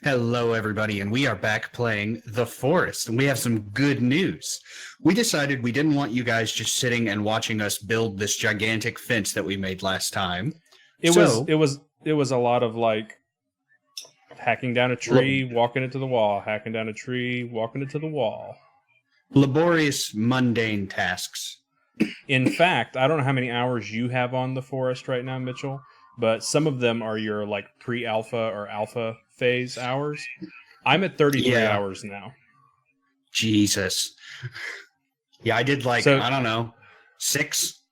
Hello, everybody, and we are back playing The Forest, and we have some good news. We decided we didn't want you guys just sitting and watching us build this gigantic fence that we made last time. It was a lot of like hacking down a tree, walking it to the wall, hacking down a tree, walking it to the wall. Laborious, mundane tasks. In fact, I don't know how many hours you have on The Forest right now, Mitchell, but some of them are your like pre-alpha or alpha phase hours. I'm at 33 hours now. Jesus. Yeah, I did I don't know, 6.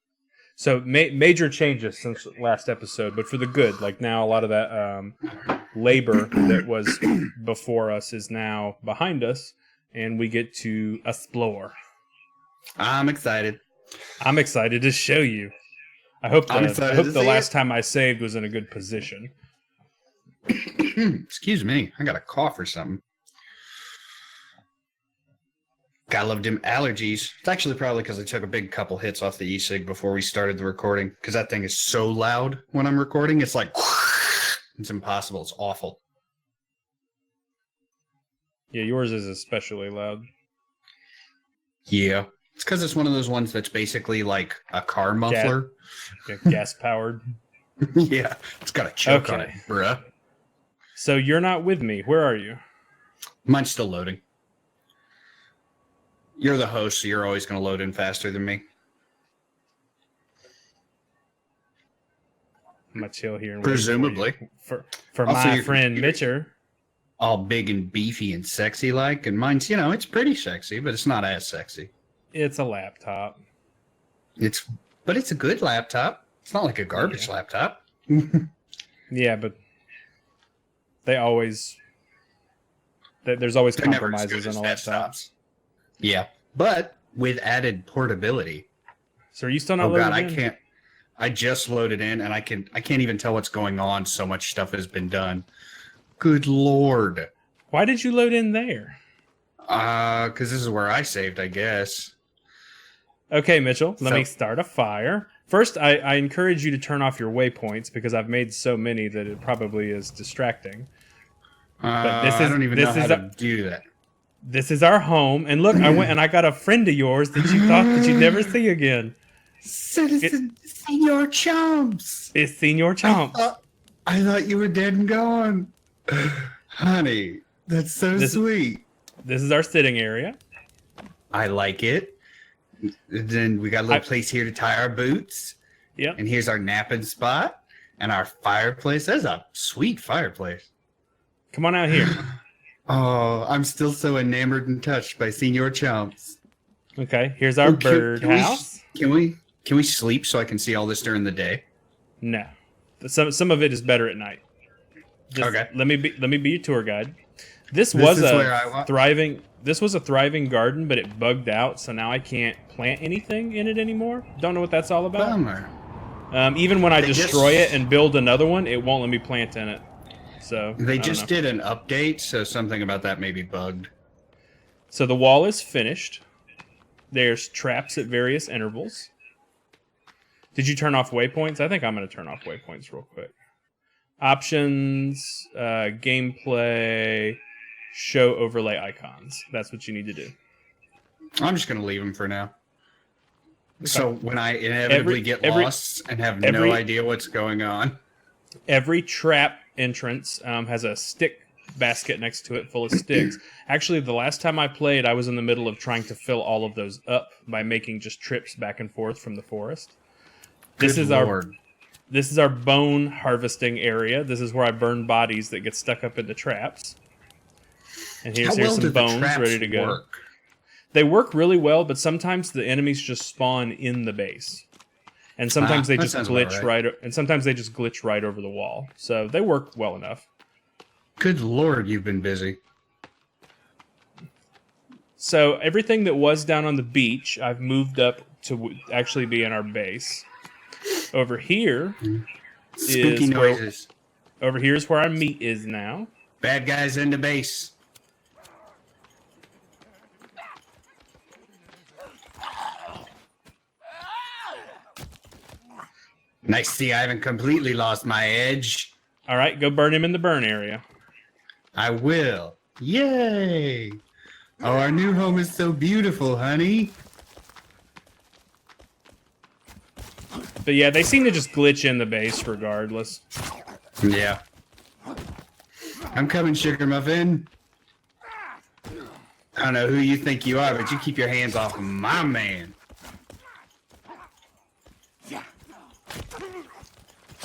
So major changes since last episode, but for the good. Like now a lot of that labor that was before us is now behind us, and we get to explore. I'm excited. I'm excited to show you. I hope the last time I saved was in a good position. Excuse me, I got a cough or something. Gotta love them allergies. It's actually probably because I took a big couple hits off the e-cig before we started the recording, because that thing is so loud when I'm recording. It's like, it's impossible. It's awful. Yeah, yours is especially loud. Yeah. It's because it's one of those ones that's basically like a car muffler. Gas-powered. Yeah, it's got a choke on it, bruh. So you're not with me. Where are you? Mine's still loading. You're the host, so you're always going to load in faster than me. I'm going to chill here. And presumably. For my friend Mitcher. All big and beefy and sexy like, and mine's, it's pretty sexy, but it's not as sexy. It's a laptop. But it's a good laptop. It's not like a garbage laptop. Yeah, but there's always compromises on a laptop. Yeah, but with added portability. So are you still not loaded in? I can't. I just loaded in, and I can't even tell what's going on. So much stuff has been done. Good Lord. Why did you load in there? Because this is where I saved, I guess. Okay, Mitchell, let me start a fire. First, I encourage you to turn off your waypoints because I've made so many that it probably is distracting. But I don't even know how to do that. This is our home, and look, I went and I got a friend of yours that you thought that you'd never see again. Senor Chomps. It's Senor Chomps. I thought you were dead and gone. Honey, that's so sweet. This is our sitting area. I like it. Then we got a little place here to tie our boots. Yep. And here's our napping spot and our fireplace. That's a sweet fireplace. Come on out here. Oh, I'm still so enamored and touched by Senor Chomps. Okay, here's our bird house. Can we sleep so I can see all this during the day? No. Some of it is better at night. Okay. Let me be your tour guide. This was a thriving garden, but it bugged out, so now I can't plant anything in it anymore. Don't know what that's all about. Bummer. Even when I destroy it and build another one, it won't let me plant in it. So they just did an update, so something about that may be bugged. So the wall is finished. There's traps at various intervals. Did you turn off waypoints? I think I'm going to turn off waypoints real quick. Options, gameplay, show overlay icons. That's what you need to do. I'm just going to leave them for now. Okay. So when I inevitably get lost and have no idea what's going on. Every trap entrance has a stick basket next to it full of sticks. Actually, the last time I played, I was in the middle of trying to fill all of those up by making just trips back and forth from the forest. This is our bone harvesting area. This is where I burn bodies that get stuck up in the traps. And here's some bones ready to go. They work really well, but sometimes the enemies just spawn in the base. And sometimes they just glitch right over the wall. So they work well enough. Good Lord, you've been busy. So everything that was down on the beach, I've moved up to actually be in our base. Over here spooky noises. Over here is where our meat is now. Bad guys in the base. Nice. See, I haven't completely lost my edge. All right, go burn him in the burn area. I will. Yay! Oh, our new home is so beautiful, honey. But yeah, they seem to just glitch in the base regardless. Yeah. I'm coming, Sugar Muffin. I don't know who you think you are, but you keep your hands off my man.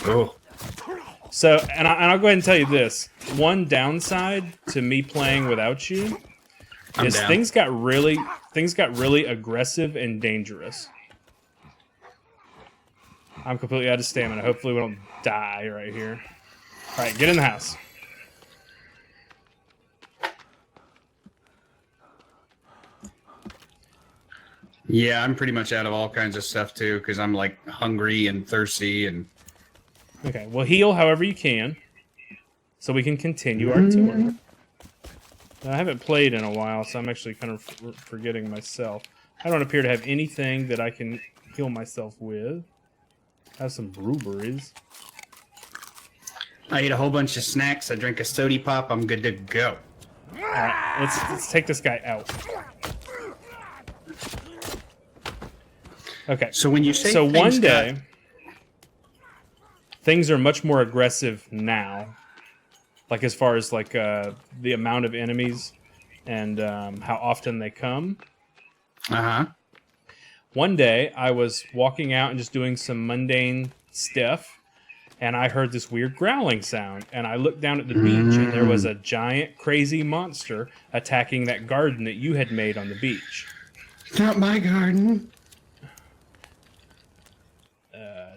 Oh. So, and I'll go ahead and tell you this. One downside to me playing without you is things got really aggressive and dangerous. I'm completely out of stamina. Hopefully we don't die right here. All right, get in the house. Yeah, I'm pretty much out of all kinds of stuff too, because I'm like hungry and thirsty and. Okay, well heal however you can, so we can continue our tour. I haven't played in a while, so I'm actually kind of forgetting myself. I don't appear to have anything that I can heal myself with. I have some blueberries. I ate a whole bunch of snacks. I drank a sody pop. I'm good to go. All right, let's take this guy out. Okay. So when you say one day, things are much more aggressive now, like as far as like the amount of enemies and how often they come. One day, I was walking out and just doing some mundane stuff, and I heard this weird growling sound, and I looked down at the beach, and there was a giant, crazy monster attacking that garden that you had made on the beach. Not my garden.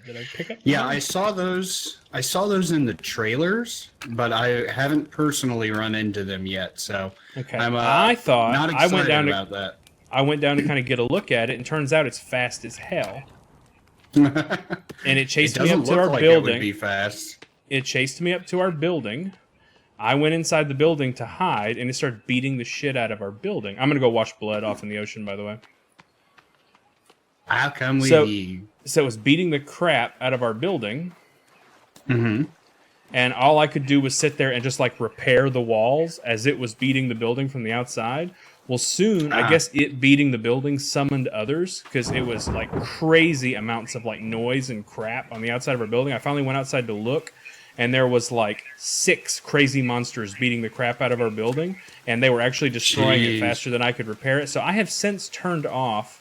Did I pick up? Yeah, I saw those. I saw those in the trailers, but I haven't personally run into them yet. So okay. I'm I thought not excited I went down about that. I went down to kind of get a look at it, and turns out it's fast as hell. And it chased me up to our building. It would be fast. It chased me up to our building. I went inside the building to hide, and it started beating the shit out of our building. I'm gonna go wash blood off in the ocean, by the way. I'll come with you. So it was beating the crap out of our building. Mm-hmm. And all I could do was sit there and just like repair the walls as it was beating the building from the outside. Well, soon, I guess it beating the building summoned others because it was like crazy amounts of like noise and crap on the outside of our building. I finally went outside to look, and there was like 6 crazy monsters beating the crap out of our building, and they were actually destroying it faster than I could repair it. So I have since turned off.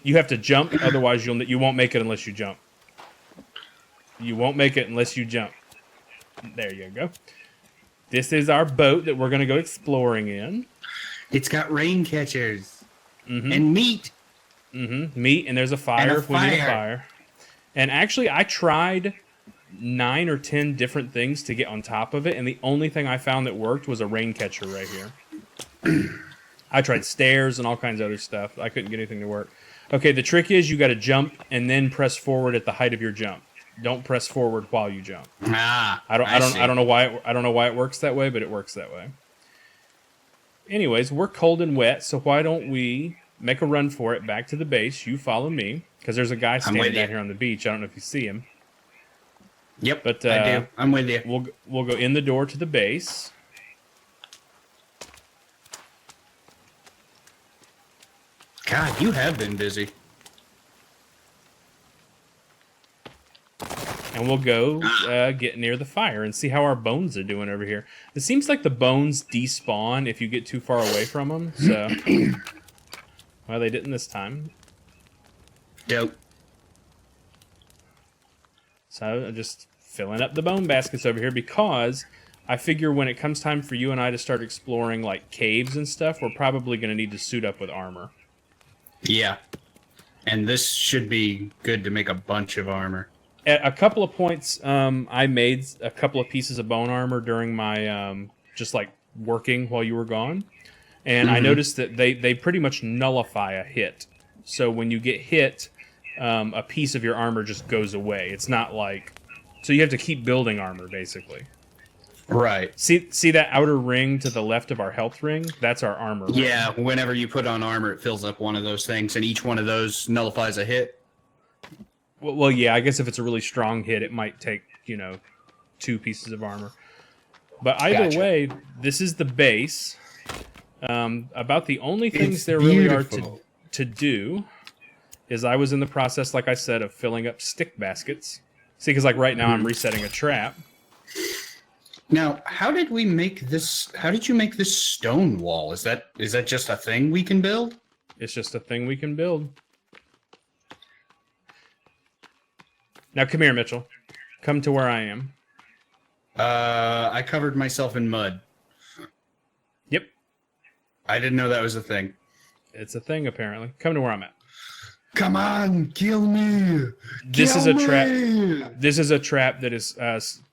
You have to jump, otherwise you won't make it unless you jump. You won't make it unless you jump. There you go. This is our boat that we're going to go exploring in. It's got rain catchers and meat. Meat, and there's a fire if we need a fire. And actually, I tried 9 or 10 different things to get on top of it, and the only thing I found that worked was a rain catcher right here. I tried stairs and all kinds of other stuff. I couldn't get anything to work. Okay, the trick is you got to jump and then press forward at the height of your jump. Don't press forward while you jump. I don't know why it works that way, but it works that way. Anyways, we're cold and wet, so why don't we make a run for it back to the base? You follow me, because there's a guy standing down here on the beach. I don't know if you see him. Yep, but I do. I'm with you. We'll go in the door to the base. God, you have been busy. And we'll go get near the fire and see how our bones are doing over here. It seems like the bones despawn if you get too far away from them. So, well, they didn't this time. Dope. So I'm just filling up the bone baskets over here because I figure when it comes time for you and I to start exploring like caves and stuff, we're probably going to need to suit up with armor. Yeah. And this should be good to make a bunch of armor. At a couple of points, I made a couple of pieces of bone armor during my just like working while you were gone. And I noticed that they pretty much nullify a hit. So when you get hit, a piece of your armor just goes away. It's not like... So you have to keep building armor, basically. Right. See that outer ring to the left of our health ring? That's our armor ring. Yeah, whenever you put on armor, it fills up one of those things, and each one of those nullifies a hit. Well, yeah, I guess if it's a really strong hit, it might take, 2 pieces of armor. But either Gotcha. way, this is the base. About the only things It's there really are beautiful. to do is I was in the process, like I said, of filling up stick baskets. See, because like right now I'm resetting a trap. Now, how did we make this? How did you make this stone wall? Is that just a thing we can build? It's just a thing we can build. Now come here, Mitchell. Come to where I am. I covered myself in mud. Yep. I didn't know that was a thing. It's a thing, apparently. Come to where I'm at. Come on, kill me! This is Kill a trap. me! This is a trap that is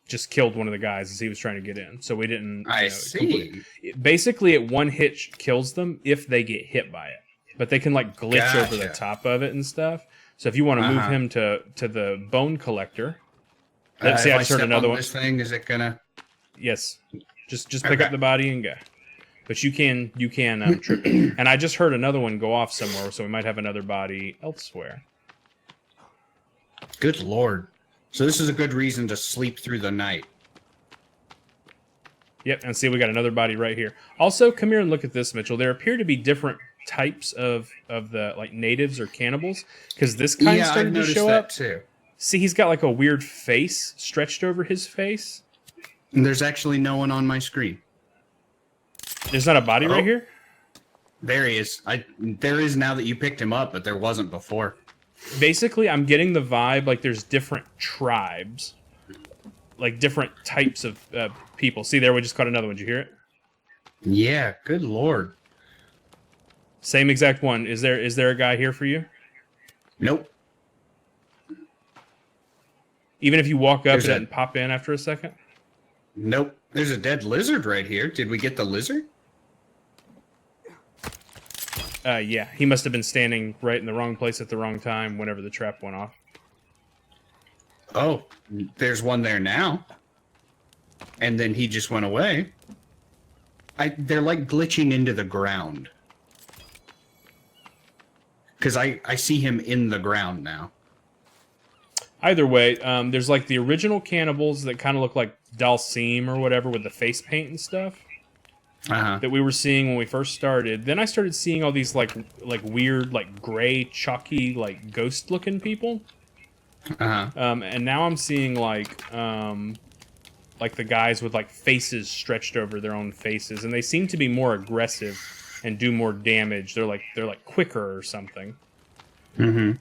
just killed one of the guys as he was trying to get in. So we didn't. I see. Basically, it one hit kills them if they get hit by it. But they can like glitch over the Gotcha. top of it and stuff. So if you want to move him to the bone collector, see, if I I just heard step another on one. this thing, is it gonna? Yes, just pick Okay. up the body and go. But you can trip it. And I just heard another one go off somewhere, so we might have another body elsewhere. Good lord! So this is a good reason to sleep through the night. Yep, and see, we got another body right here. Also, come here and look at this, Mitchell. There appear to be different types of the like natives or cannibals, because this kind Yeah, I've started to noticed show that up. too. See, he's got like a weird face stretched over his face. And there's actually no one on my screen. There's not a body right Oh. here. There he is. There is now that you picked him up, but there wasn't before. Basically, I'm getting the vibe like there's different tribes, like different types of people. See, there we just caught another one. Did you hear it? Yeah, good lord. Same exact one. Is there a guy here for you? Nope. Even if you walk up There's to it a- and pop in after a second? Nope. There's a dead lizard right here. Did we get the lizard? Yeah, he must have been standing right in the wrong place at the wrong time whenever the trap went off. Oh, there's one there now. And then he just went away. They're like glitching into the ground. Because I see him in the ground now. Either way, there's like the original cannibals that kind of look like Dalsim or whatever with the face paint and stuff Uh-huh. that we were seeing when we first started. Then I started seeing all these like weird, like gray, chalky, like ghost-looking people. Uh-huh. And now I'm seeing like the guys with like faces stretched over their own faces, and they seem to be more aggressive and do more damage. They're like quicker or something. Mm-hmm.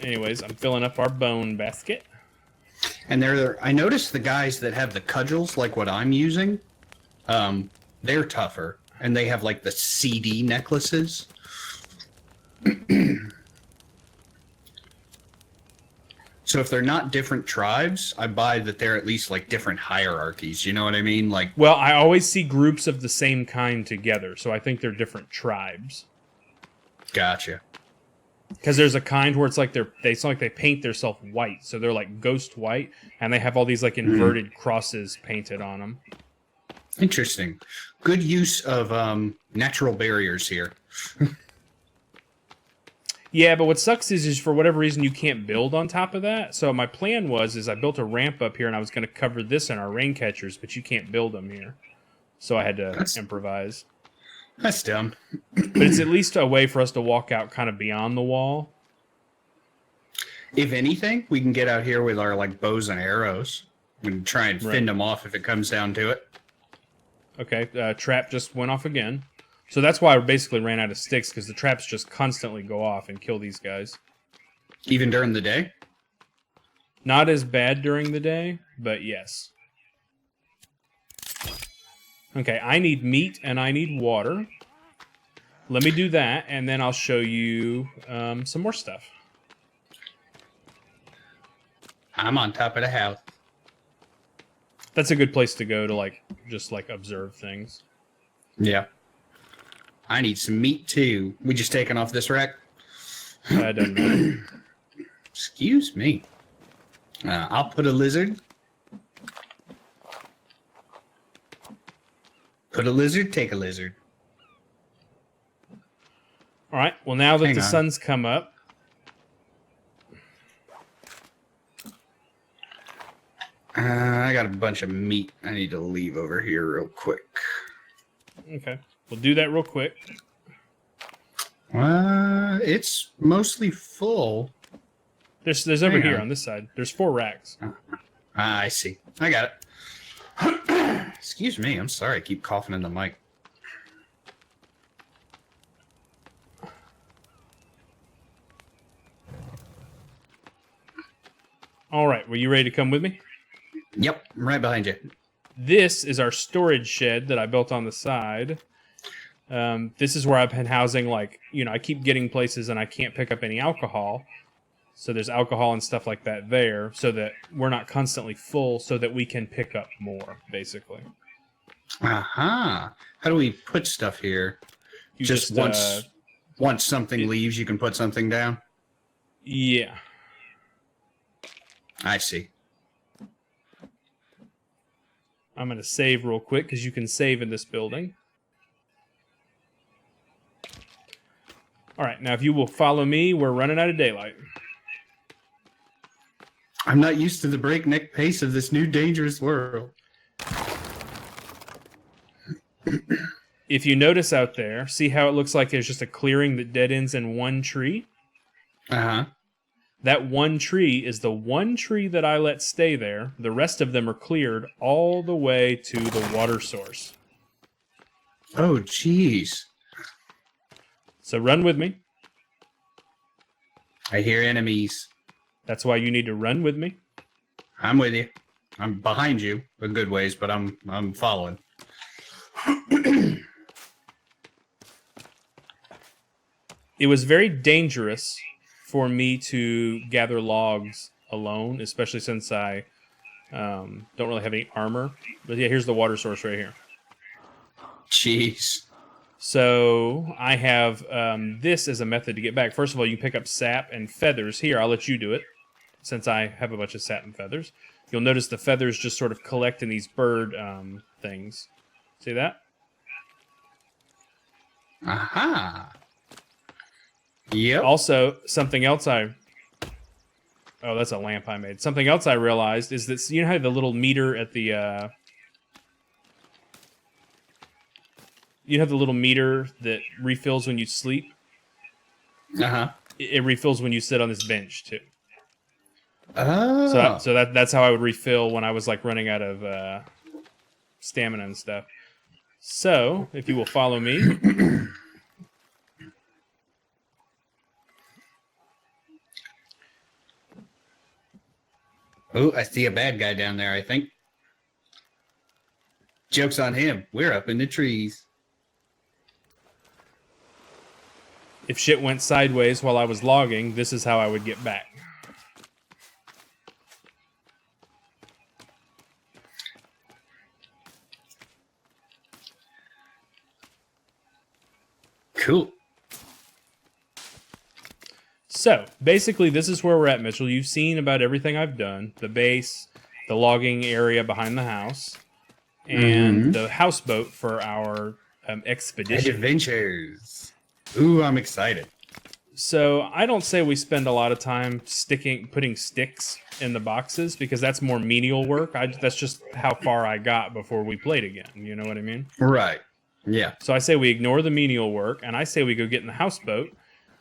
Anyways, I'm filling up our bone basket. And I noticed the guys that have the cudgels, like what I'm using, they're tougher. And they have like the CD necklaces. So if they're not different tribes, I buy that they're at least like different hierarchies. You know what I mean? Like, Well, I always see groups of the same kind together, so I think they're different tribes. gotcha. Because there's a kind where it's like it's like they paint themselves white, so they're like ghost white, and they have all these like inverted crosses painted on them. Interesting. Good use of natural barriers here. Yeah, but what sucks is for whatever reason you can't build on top of that. So my plan is I built a ramp up here, and I was going to cover this in our rain catchers, but you can't build them here, so I had to improvise. That's dumb. But it's at least a way for us to walk out kind of beyond the wall. If anything, we can get out here with our like bows and arrows and try and fend them off if it comes down to it. Okay, trap just went off again. So that's why I basically ran out of sticks, because the traps just constantly go off and kill these guys. Even during the day? Not as bad during the day, but yes. Okay, I need meat and I need water. Let me do that, and then I'll show you some more stuff. I'm on top of the house. That's a good place to go to just observe things. Yeah. I need some meat too. We just taking off this rack? Doesn't matter. Excuse me. I'll put a lizard. Put a lizard, take a lizard. All right. Well, now that Hang the on. sun's come up, I got a bunch of meat I need to leave over here real quick. Okay. We'll do that real quick. It's mostly full. There's over here on this side. There's 4 racks. I see. I got it. Excuse me. I'm sorry. I keep coughing in the mic. All right. Were you ready to come with me? Yep. I'm right behind you. This is our storage shed that I built on the side. This is where I've been housing, like, I keep getting places and I can't pick up any alcohol. So there's alcohol and stuff like that there so that we're not constantly full so that we can pick up more, basically. Aha. How do we put stuff here? You just once something leaves, you can put something down? Yeah. I see. I'm going to save real quick because you can save in this building. All right, now if you will follow me, we're running out of daylight. I'm not used to the breakneck pace of this new dangerous world. If you notice out there, see how it looks like there's just a clearing that dead ends in one tree? Uh-huh. That one tree is the one tree that I let stay there. The rest of them are cleared all the way to the water source. Oh, jeez. So run with me. I hear enemies. That's why you need to run with me. I'm with you. I'm behind you a good ways, but I'm following. It was very dangerous for me to gather logs alone, especially since I don't really have any armor. But yeah, here's the water source right here. Jeez. So I have this as a method to get back. First of all, you pick up sap and feathers. Here, I'll let you do it, since I have a bunch of sap and feathers. You'll notice the feathers just sort of collect in these bird things. See that? Aha. Yep. Also, something else Oh, that's a lamp I made. Something else I realized is that, you know how the little meter at the... you have the little meter that refills when you sleep? Uh-huh. It refills when you sit on this bench, too. Oh. So that's how I would refill when I was, like, running out of stamina and stuff. So, if you will follow me... Oh, I see a bad guy down there, I think. Joke's on him. We're up in the trees. If shit went sideways while I was logging, this is how I would get back. Cool. So, basically, this is where we're at, Mitchell. You've seen about everything I've done. The base, the logging area behind the house, and the houseboat for our expedition. Adventures. Ooh, I'm excited. So, I don't say we spend a lot of time putting sticks in the boxes, because that's more menial work. That's just how far I got before we played again. You know what I mean? Right. Yeah. So I say we ignore the menial work, and I say we go get in the houseboat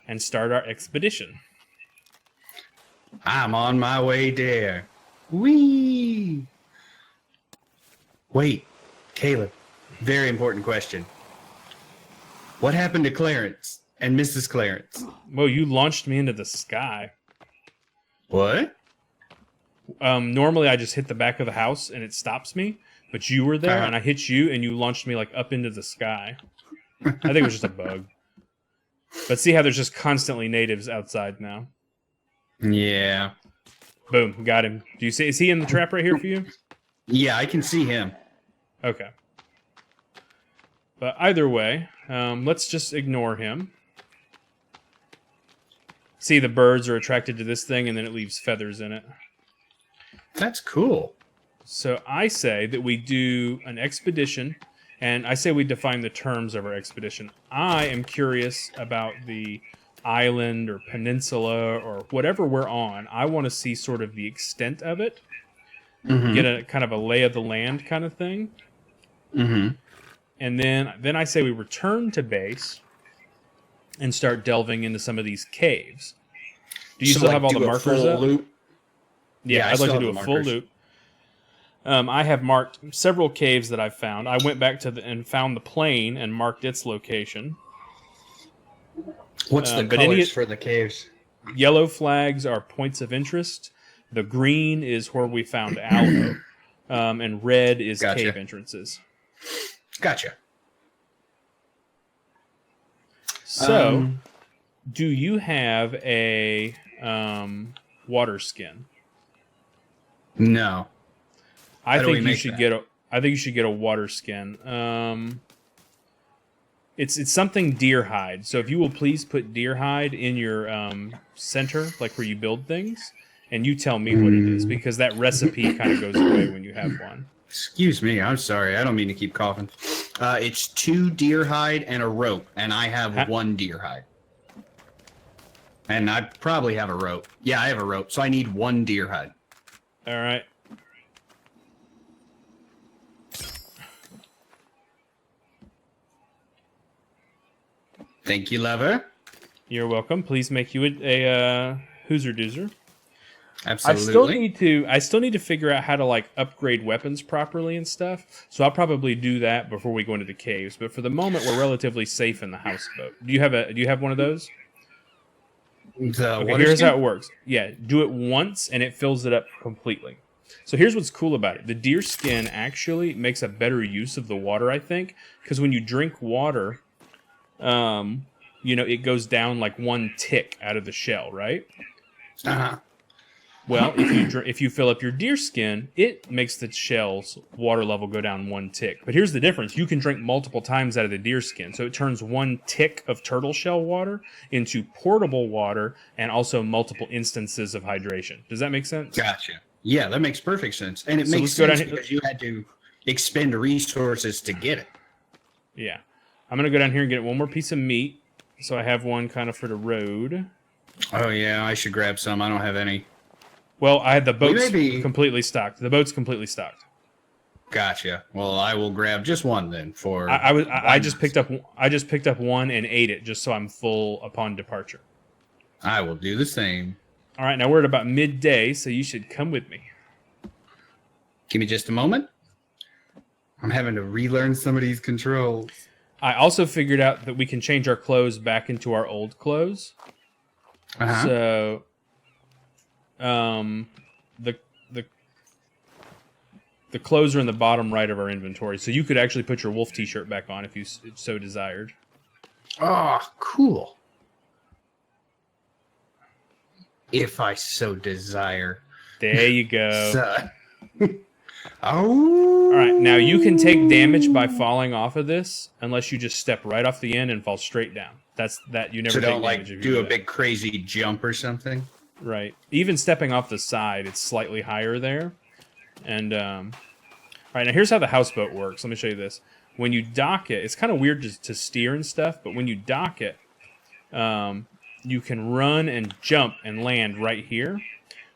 and start our expedition. I'm on my way there. Whee! Wait, Caleb, very important question. What happened to Clarence and Mrs. Clarence? Well, you launched me into the sky. What? Normally I just hit the back of the house and it stops me, but you were there and I hit you and you launched me like up into the sky. I think it was just a bug. But see how there's just constantly natives outside now. Yeah. Boom, got him. Do you see? Is he in the trap right here for you? Yeah, I can see him. Okay. But either way, let's just ignore him. See, the birds are attracted to this thing and then it leaves feathers in it. That's cool. So I say that we do an expedition, and I say we define the terms of our expedition. I am curious about the island or peninsula or whatever we're on. I want to see sort of the extent of it. get a kind of a lay of the land kind of thing. Mm-hmm. And then I say we return to base and start delving into some of these caves. Do you still have all the markers up? Loop? Yeah, I'd like to do a full loop. I have marked several caves that I've found. I went back and found the plane and marked its location. What's the colors for the caves? Yellow flags are points of interest. The green is where we found aloe. And red is cave entrances. Gotcha. So, do you have a water skin? No. I think you should get a water skin. It's something deer hide. So if you will please put deer hide in your center, like where you build things, and you tell me what it is, because that recipe kind of goes away when you have one. Excuse me, I'm sorry. I don't mean to keep coughing. It's 2 deer hide and a rope, and I have 1 deer hide. And I probably have a rope. Yeah, I have a rope, so I need 1 deer hide. All right. Thank you, lover. You're welcome. Please make you a Hooser Doozer. Absolutely. I still need to figure out how to like upgrade weapons properly and stuff. So I'll probably do that before we go into the caves. But for the moment, we're relatively safe in the houseboat. Do you have one of those? Okay, here's how it works. Yeah, do it once and it fills it up completely. So here's what's cool about it. The deer skin actually makes a better use of the water, I think, because when you drink water, it goes down like 1 tick out of the shell, right? Uh-huh. Well, if you fill up your deer skin, it makes the shell's water level go down 1 tick. But here's the difference. You can drink multiple times out of the deer skin. So it turns 1 tick of turtle shell water into portable water and also multiple instances of hydration. Does that make sense? Gotcha. Yeah, that makes perfect sense. And it makes sense because you had to expend resources to get it. Yeah. I'm going to go down here and get one more piece of meat. So I have one kind of for the road. Oh, yeah, I should grab some. I don't have any. Well, I had the boat's completely stocked. The boat's completely stocked. Gotcha. Well, I will grab just one then for. I just picked up one and ate it just so I'm full upon departure. I will do the same. All right, now we're at about midday, so you should come with me. Give me just a moment. I'm having to relearn some of these controls. I also figured out that we can change our clothes back into our old clothes. Uh-huh. So, the clothes are in the bottom right of our inventory, so you could actually put your wolf t-shirt back on if you so desired. Oh, cool. If I so desire. There you go. Oh. All right, now you can take damage by falling off of this unless you just step right off the end and fall straight down. You never take damage. So don't do a big crazy jump or something. Right. Even stepping off the side, it's slightly higher there. And all right, now here's how the houseboat works. Let me show you this. When you dock it, it's kind of weird to steer and stuff, but when you dock it, you can run and jump and land right here.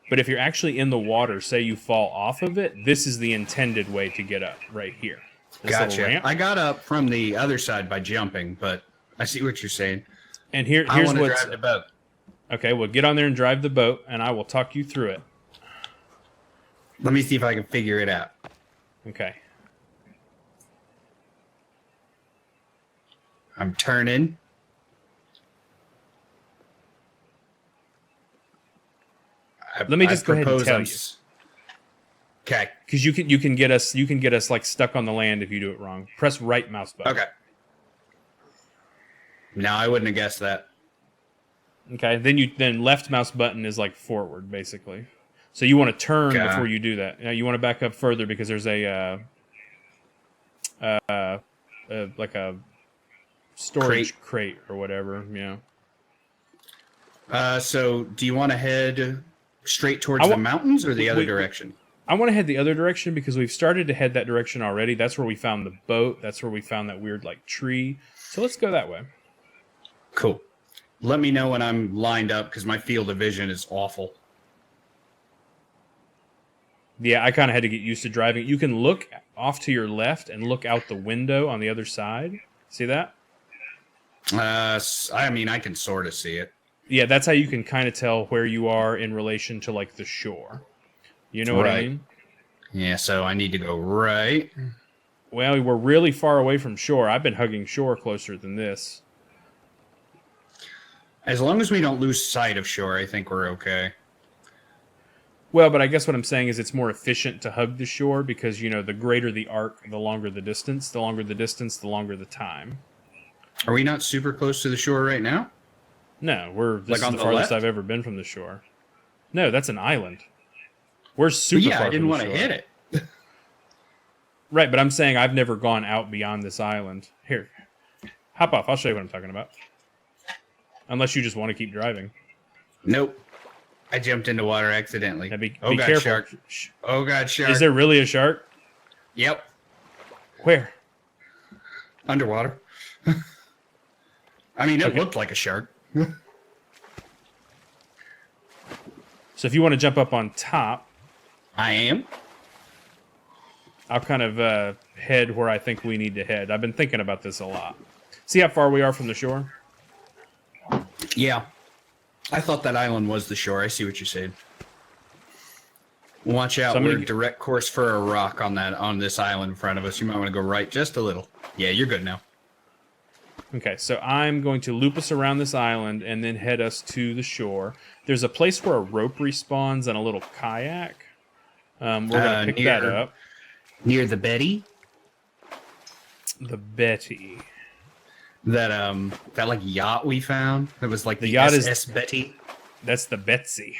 But if you're actually in the water, say you fall off of it, this is the intended way to get up right here. This gotcha. I got up from the other side by jumping, but I see what you're saying. And here's what's drive the boat. Okay, well, get on there and drive the boat, and I will talk you through it. Let me see if I can figure it out. Okay. I'm turning. Let me just go ahead and tell you. Okay. Because you can get us like stuck on the land if you do it wrong. Press right mouse button. Okay. No, I wouldn't have guessed that. Okay, then left mouse button is like forward, basically. So you want to turn before you do that. Now you want to back up further because there's like a storage crate or whatever. Yeah. So do you want to head straight towards the mountains or the other direction? I want to head the other direction because we've started to head that direction already. That's where we found the boat. That's where we found that weird like tree. So let's go that way. Cool. Let me know when I'm lined up because my field of vision is awful. Yeah, I kind of had to get used to driving. You can look off to your left and look out the window on the other side. See that? I mean, I can sort of see it. Yeah, that's how you can kind of tell where you are in relation to like the shore. You know what I mean? Yeah, so I need to go right. Well, we're really far away from shore. I've been hugging shore closer than this. As long as we don't lose sight of shore, I think we're okay. Well, but I guess what I'm saying is it's more efficient to hug the shore because, you know, the greater the arc, the longer the distance. The longer the distance, the longer the time. Are we not super close to the shore right now? No, this Like on is the the farthest left? I've ever been from the shore. No, that's an island. We're super far I didn't from want the to shore. hit it. Right, but I'm saying I've never gone out beyond this island. Here, hop off. I'll show you what I'm talking about. Unless you just want to keep driving. Nope. I jumped into water accidentally. Now be God, careful. shark. Oh, God, shark. Is there really a shark? Yep. Where? Underwater. I mean, it Okay. looked like a shark. So if you want to jump up on top, I am. I'll kind of head where I think we need to head. I've been thinking about this a lot. See how far we are from the shore? Yeah. I thought that island was the shore. I see what you're saying. Watch out. So We're direct course for a rock on this island in front of us. You might want to go right just a little. Yeah, you're good now. Okay, so I'm going to loop us around this island and then head us to the shore. There's a place where a rope respawns and a little kayak. We're going to pick that up. Near the Betty? The Betty. That like yacht we found. It was like the yacht SS Betty. That's the Betsy.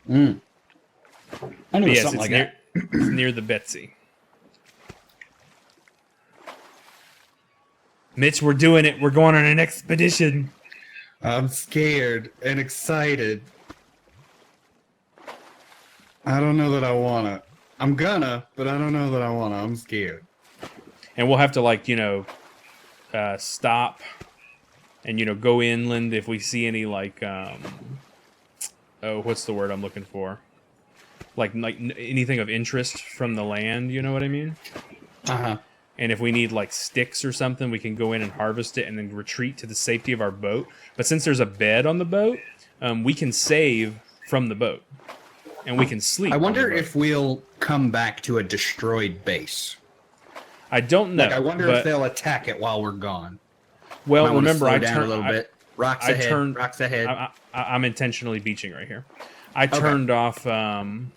I knew it was Yes, something like near, that. it's near the Betsy. Mitch, we're doing it. We're going on an expedition. I'm scared and excited. I don't know that I wanna. I'm gonna, but I don't know that I wanna. I'm scared. And we'll have to, like, stop and, go inland if we see any, like, what's the word I'm looking for? Like anything of interest from the land, you know what I mean? Uh-huh. And if we need, like, sticks or something, we can go in and harvest it and then retreat to the safety of our boat. But since there's a bed on the boat, we can save from the boat. And we can sleep. I wonder if we'll come back to a destroyed base. I don't know. Like, I wonder if they'll attack it while we're gone. Well, Might wanna remember, slow I down turned a little bit. Rocks I ahead. turned- Rocks ahead. I'm intentionally beaching right here. I turned off building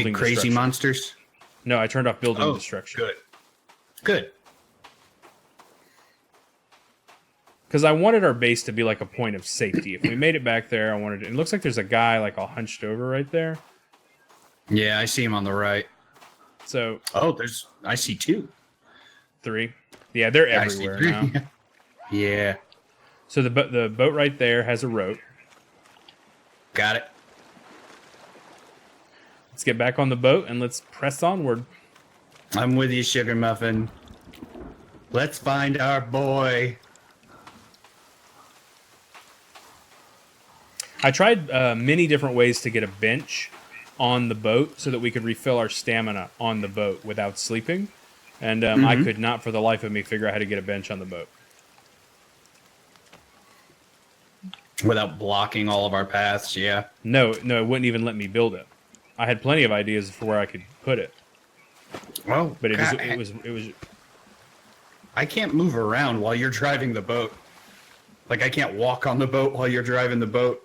Big crazy destruction. monsters. No, I turned off building destruction. Good. Good. Because I wanted our base to be like a point of safety. If we made it back there, I wanted it. It looks like there's a guy like all hunched over right there. Yeah, I see him on the right. So I see two. 3. Yeah, they're I see everywhere three. now. Yeah. So the boat right there has a rope. Got it. Let's get back on the boat and let's press onward. I'm with you, Sugar Muffin. Let's find our boy. I tried many different ways to get a bench on the boat so that we could refill our stamina on the boat without sleeping. And I could not for the life of me figure out how to get a bench on the boat. Without blocking all of our paths, yeah. No, it wouldn't even let me build it. I had plenty of ideas for where I could put it. Well, But it was I can't move around while you're driving the boat. Like, I can't walk on the boat while you're driving the boat.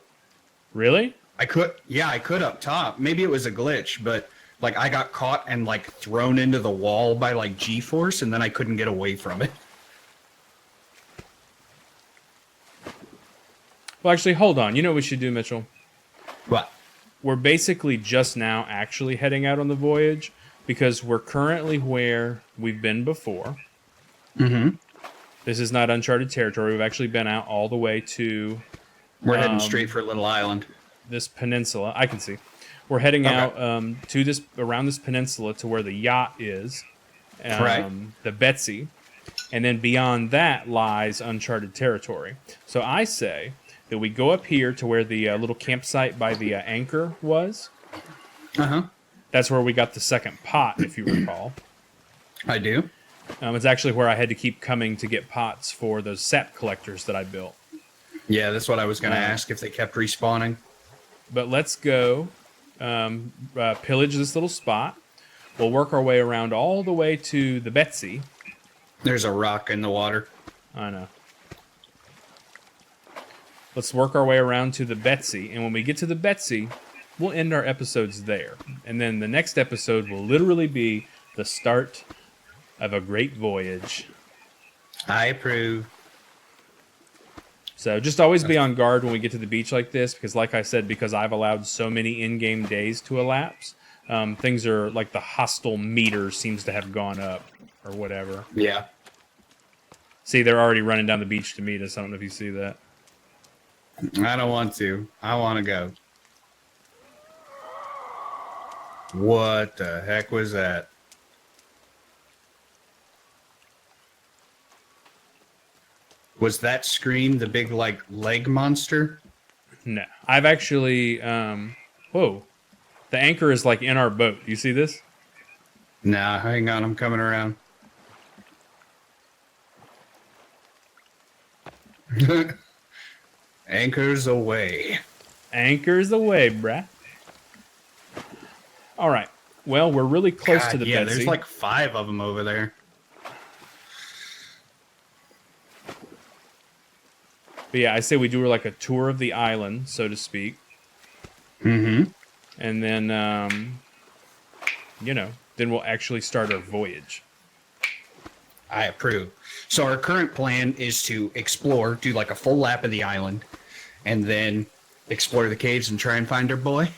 Really? I could up top. Maybe it was a glitch, but like I got caught and like thrown into the wall by like G-force, and then I couldn't get away from it. Well, actually, hold on. You know what we should do, Mitchell? What? We're basically just now actually heading out on the voyage because we're currently where we've been before. Mm-hmm. This is not uncharted territory. We've actually been out all the way to We're heading straight for a little island. this peninsula. I can see. We're heading out to around this peninsula to where the yacht is, Right. the Betsy, and then beyond that lies uncharted territory. So I say that we go up here to where the little campsite by the anchor was. Uh-huh. That's where we got the second pot, if you recall. I do. It's actually where I had to keep coming to get pots for those sap collectors that I built. Yeah, that's what I was going to ask, if they kept respawning. But let's go pillage this little spot. We'll work our way around all the way to the Betsy. There's a rock in the water. I know. Let's work our way around to the Betsy. And when we get to the Betsy, we'll end our episodes there. And then the next episode will literally be the start of a great voyage. I approve. So just always be on guard when we get to the beach like this, because like I said, because I've allowed so many in-game days to elapse, things are like the hostile meter seems to have gone up or whatever. Yeah. See, they're already running down the beach to meet us. I don't know if you see that. I don't want to. I want to go. What the heck was that? Was that Scream the big, like, leg monster? No. I've actually... whoa. The anchor is, like, in our boat. You see this? Nah, hang on. I'm coming around. Anchors away. Anchors away, bruh. All right. Well, we're really close to the yeah, Betsy. there's like 5 of them over there. But yeah, I say we do like a tour of the island, so to speak. Mm-hmm. And then, then we'll actually start our voyage. I approve. So our current plan is to explore, do like a full lap of the island, and then explore the caves and try and find our boy.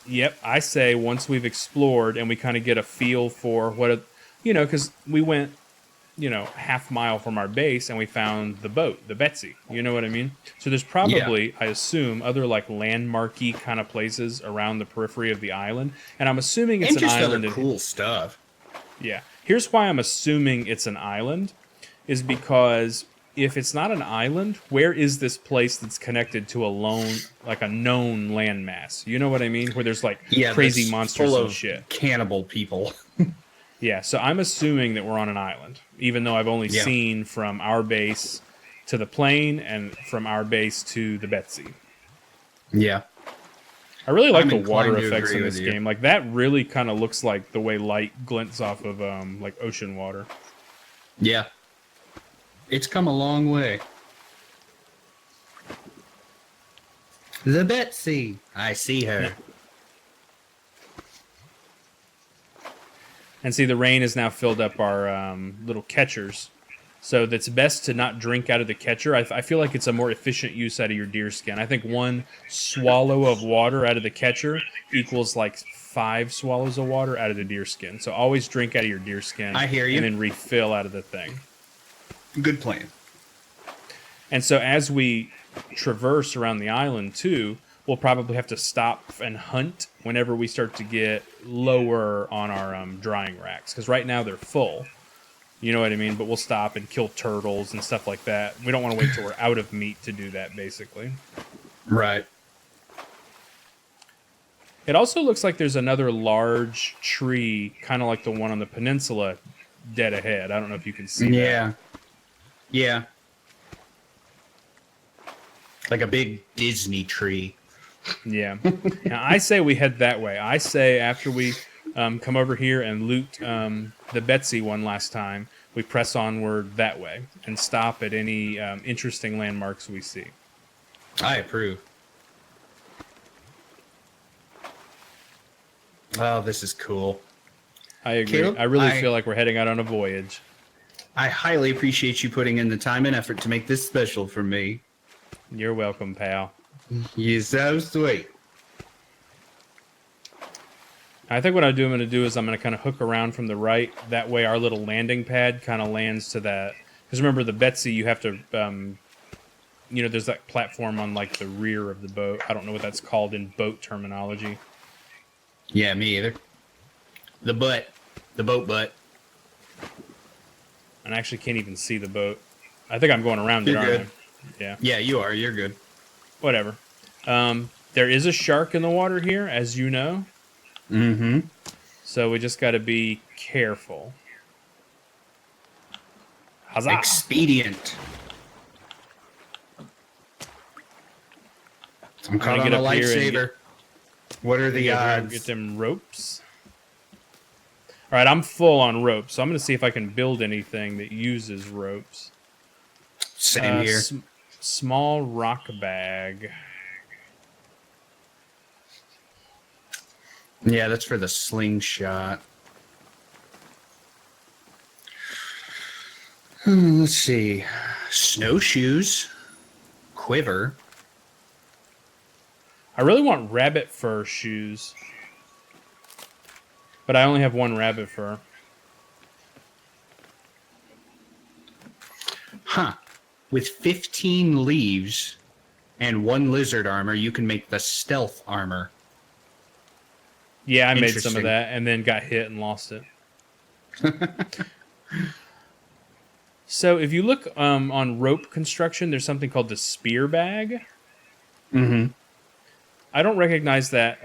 Yep, I say once we've explored and we kind of get a feel for what, because we went, half mile from our base and we found the boat, the Betsy. You know what I mean? So there's probably, I assume, other like landmarky kind of places around the periphery of the island. And I'm assuming it's and an just island. Other cool stuff. Yeah. Here's why I'm assuming it's an island, is because if it's not an island, where is this place that's connected to a known landmass? You know what I mean? Where there's like crazy monsters full and of shit. Cannibal people. Yeah, so I'm assuming that we're on an island, even though I've only seen from our base to the plane and from our base to the Betsy. Yeah. I really like the inclined water to effects in agree this with you. game. Like, that really kind of looks like the way light glints off of, like, ocean water. Yeah. It's come a long way. The Betsy. I see her. Yeah. And see, the rain has now filled up our little catchers. So that's best to not drink out of the catcher. I feel like it's a more efficient use out of your deer skin. I think 1 swallow of water out of the catcher equals like 5 swallows of water out of the deer skin. So always drink out of your deer skin. I hear you. And then refill out of the thing. Good plan. And so as we traverse around the island too, we'll probably have to stop and hunt whenever we start to get lower on our drying racks. Because right now they're full. You know what I mean? But we'll stop and kill turtles and stuff like that. We don't want to wait till we're out of meat to do that, basically. Right. It also looks like there's another large tree, kind of like the one on the peninsula, dead ahead. I don't know if you can see that. Yeah. Yeah. Like a big Disney tree. Yeah. Now, I say we head that way. I say after we come over here and loot the Betsy one last time, we press onward that way and stop at any interesting landmarks we see. I approve. Oh, this is cool. I agree. Caleb, I really feel like we're heading out on a voyage. I highly appreciate you putting in the time and effort to make this special for me. You're welcome, pal. You're so sweet. I think what I'm going to do is I'm going to kind of hook around from the right. That way our little landing pad kind of lands to that. Because remember, the Betsy, you have to, there's that platform on like the rear of the boat. I don't know what that's called in boat terminology. Yeah, me either. The butt. The boat butt. And I actually can't even see the boat. I think I'm going around it, You're aren't good. I? Yeah. Yeah, you are. You're good. Whatever. There is a shark in the water here, as you know. Mm-hmm. So we just got to be careful. Huzzah! Expedient. I'm caught gonna on a get up here and lifesaver. What are the odds? Get them ropes. All right, I'm full on ropes, so I'm going to see if I can build anything that uses ropes. Same here. Small rock bag. Yeah, that's for the slingshot. Let's see. Snowshoes. Quiver. I really want rabbit fur shoes. But I only have one rabbit fur. Huh. With 15 leaves and 1 lizard armor, you can make the stealth armor. Yeah, I made some Interesting. of that and then got hit and lost it. So if you look on rope construction, there's something called the spear bag. Mm-hmm. I don't recognize that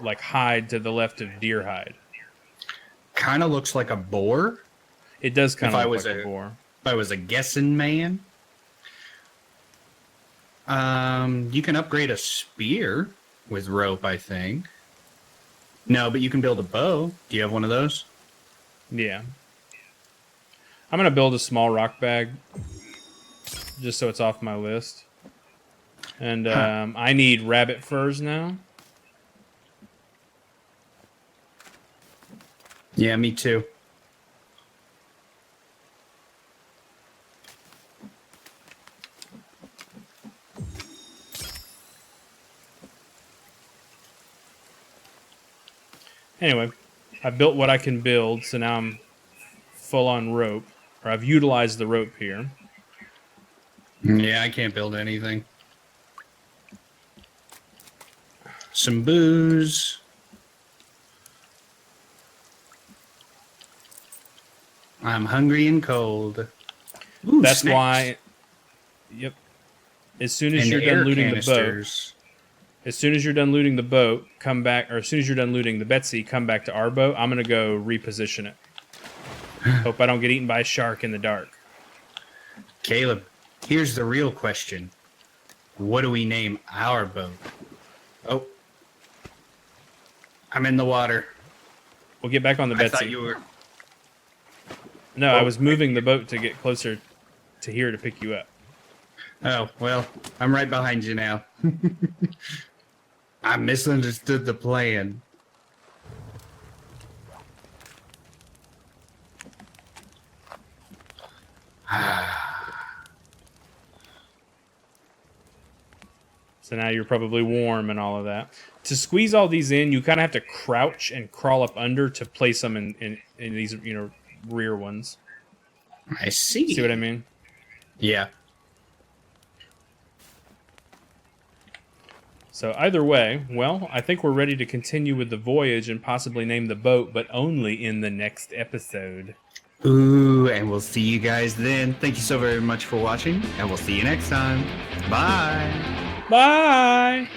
like hide to the left of deer hide. Kind of looks like a boar. It does kind If I of look was like a boar. If I was a guessing man. You can upgrade a spear with rope, I think. No, but you can build a bow. Do you have one of those? Yeah. I'm going to build a small rock bag just so it's off my list. And I need rabbit furs now. Yeah, me too. Anyway, I built what I can build, so now I'm full on rope. Or I've utilized the rope here. Yeah, I can't build anything. Some booze. I'm hungry and cold. Ooh, That's snacks. why. Yep. As soon as And you're air done looting the boat, canisters. as soon as you're done looting the boat, come back. Or as soon as you're done looting the Betsy, come back to our boat. I'm gonna go reposition it. Hope I don't get eaten by a shark in the dark. Caleb, here's the real question. What do we name our boat? Oh. I'm in the water. We'll get back on the I Betsy. thought you were... No, I Oh. was moving the boat to get closer to here to pick you up. Oh, well, I'm right behind you now. I misunderstood the plan. So now you're probably warm and all of that. To squeeze all these in, you kind of have to crouch and crawl up under to place them in these, rear ones. I see. See what I mean? Yeah. So either way, well, I think we're ready to continue with the voyage and possibly name the boat, but only in the next episode. Ooh, and we'll see you guys then. Thank you so very much for watching, and we'll see you next time. Bye. Bye!